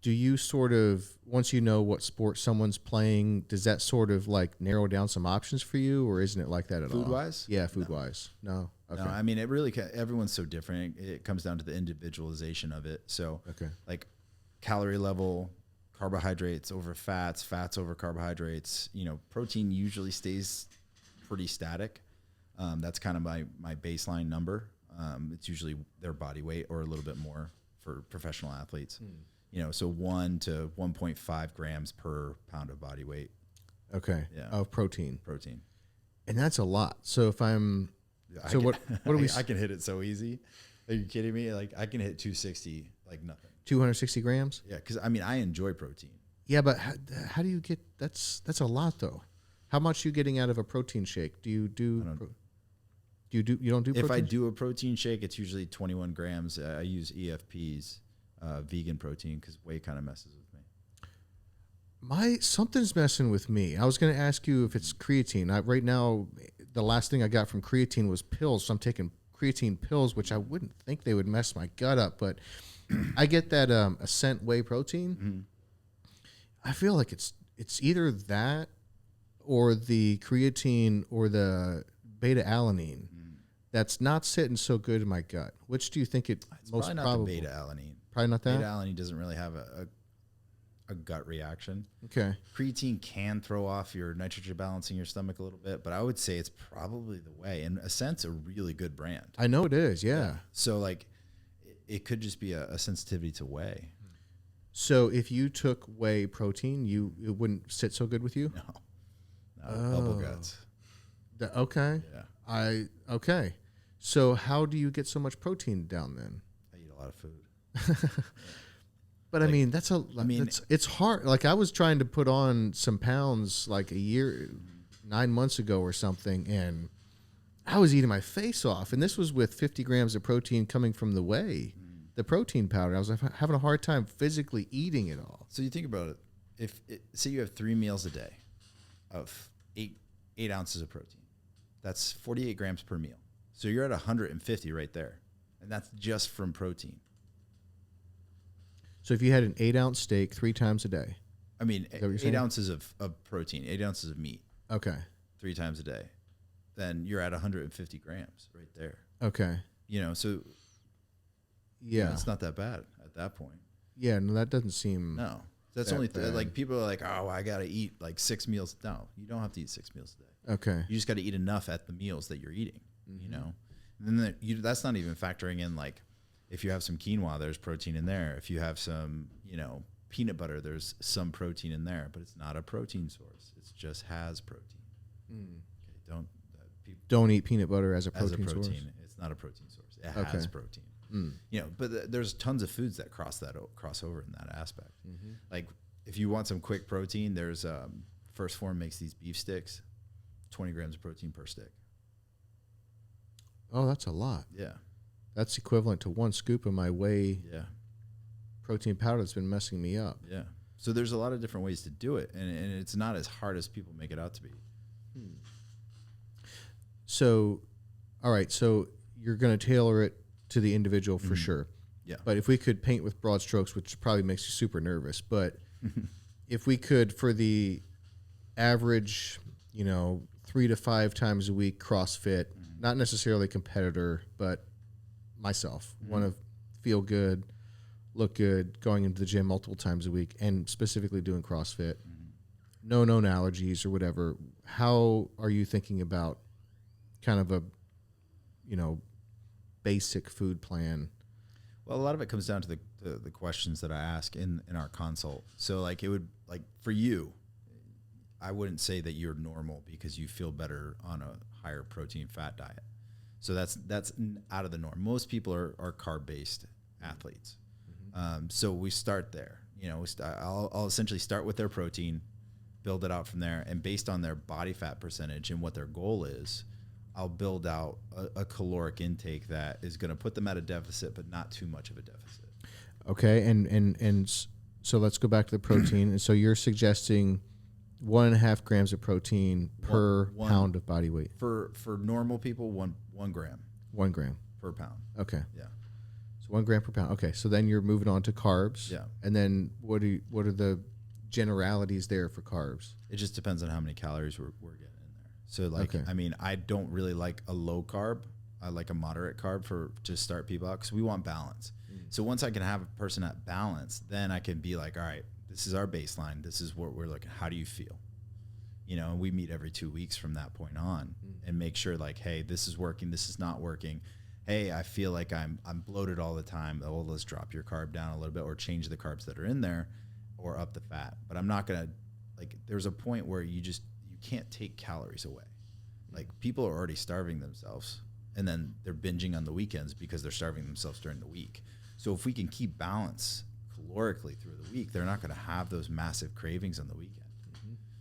do you sort of, once you know what sport someone's playing, does that sort of like narrow down some options for you, or isn't it like that at all? Food-wise? Yeah, food-wise. No. Okay. No, I mean, it really, everyone's so different. It comes down to the individualization of it. So, like calorie level, carbohydrates over fats, fats over carbohydrates. You know, protein usually stays pretty static. That's kind of my baseline number. It's usually their body weight or a little bit more for professional athletes. You know, so 1 to 1.5 grams per pound of body weight. Okay. Yeah. Of protein. Protein. And that's a lot. So if I'm, so what do we? I can hit it so easy. Are you kidding me? Like I can hit 260 like nothing. 260 grams? Yeah, because I mean I enjoy protein. Yeah, but how do you get? That's a lot though. How much are you getting out of a protein shake? Do you do? You don't do? If I do a protein shake, it's usually 21 grams. I use EFPs, vegan protein, because whey kind of messes with me. Something's messing with me. I was going to ask you if it's creatine. Right now, the last thing I got from creatine was pills. So I'm taking creatine pills, which I wouldn't think they would mess my gut up, but I get that Ascent whey protein. Mm-hmm. I feel like it's either that or the creatine or the beta alanine that's not sitting so good in my gut. Which do you think it's most probably not probable? The beta alanine. Probably not that? Beta alanine doesn't really have a gut reaction. Okay. Creatine can throw off your nitrogen balance in your stomach a little bit, but I would say it's probably the whey. And Ascent's a really good brand. I know it is, yeah. So like it could just be a sensitivity to whey. So if you took whey protein, it wouldn't sit so good with you? No, bubble guts. Okay. Yeah. Okay. So how do you get so much protein down then? I eat a lot of food. But like, I mean, it's hard. Like I was trying to put on some pounds like 9 months ago or something, and I was eating my face off. And this was with 50 grams of protein coming from the whey, the protein powder. I was having a hard time physically eating it all. So you think about it. Say you have 3 meals a day of 8 ounces of protein. That's 48 grams per meal. So you're at 150 right there. And that's just from protein. So if you had an 8-ounce steak 3 times a day. I mean, 8 ounces of protein, 8 ounces of meat. Okay. 3 times a day. Then you're at 150 grams right there. Okay. You know, so yeah, it's not that bad at that point. Yeah, no, that doesn't seem. No. That's only like people are like, oh, I got to eat like 6 meals. No, you don't have to eat 6 meals a day. Okay. You just got to eat enough at the meals that you're eating, you know? And then that's not even factoring in like if you have some quinoa, there's protein in there. If you have some, peanut butter, there's some protein in there, but it's not a protein source. It just has protein. Okay, don't eat peanut butter as a protein source. It's not a protein source. It has protein. But there's tons of foods that cross over in that aspect. Like if you want some quick protein, there's First Form makes these beef sticks, 20 grams of protein per stick. Oh, that's a lot. Yeah. That's equivalent to 1 scoop of my whey protein powder that's been messing me up. Yeah. So there's a lot of different ways to do it, and it's not as hard as people make it out to be. So, all right, so you're going to tailor it to the individual for sure. Yeah. But if we could paint with broad strokes, which probably makes you super nervous, but if we could, for the average, 3 to 5 times a week CrossFit, not necessarily competitor, but myself, want to feel good, look good, going into the gym multiple times a week, and specifically doing CrossFit, no known allergies or whatever, how are you thinking about kind of a, basic food plan? Well, a lot of it comes down to the questions that I ask in our consult. So like it would, like for you, I wouldn't say that you're normal because you feel better on a higher protein fat diet. So that's out of the norm. Most people are carb-based athletes. So we start there. I'll essentially start with their protein, build it out from there, and based on their body fat percentage and what their goal is, I'll build out a caloric intake that is going to put them at a deficit, but not too much of a deficit. Okay, and so let's go back to the protein. And so you're suggesting 1.5 grams of protein per pound of body weight. For normal people, one gram. 1 gram per pound. Okay. Yeah. So 1 gram per pound. Okay, so then you're moving on to carbs. Yeah. And then what are the generalities there for carbs? It just depends on how many calories we're getting in there. So like, I mean, I don't really like a low carb. I like a moderate carb to start people out, because we want balance. So once I can have a person at balance, then I can be like, all right, this is our baseline. This is what we're looking. How do you feel? You know, and we meet every 2 weeks from that point on and make sure like, hey, this is working. This is not working. Hey, I feel like I'm bloated all the time. Oh, let's drop your carb down a little bit, or change the carbs that are in there, or up the fat. But I'm not going to, like, there's a point where you can't take calories away. Like, people are already starving themselves, and then they're binging on the weekends because they're starving themselves during the week. So if we can keep balance calorically through the week, they're not going to have those massive cravings on the weekend.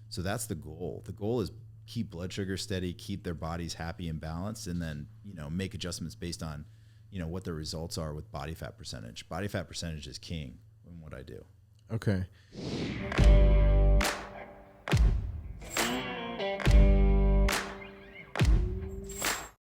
So that's the goal. The goal is keep blood sugar steady, keep their bodies happy and balanced, and then, you know, make adjustments based on, you know, what the results are with body fat percentage. Body fat percentage is king in what I do. Okay.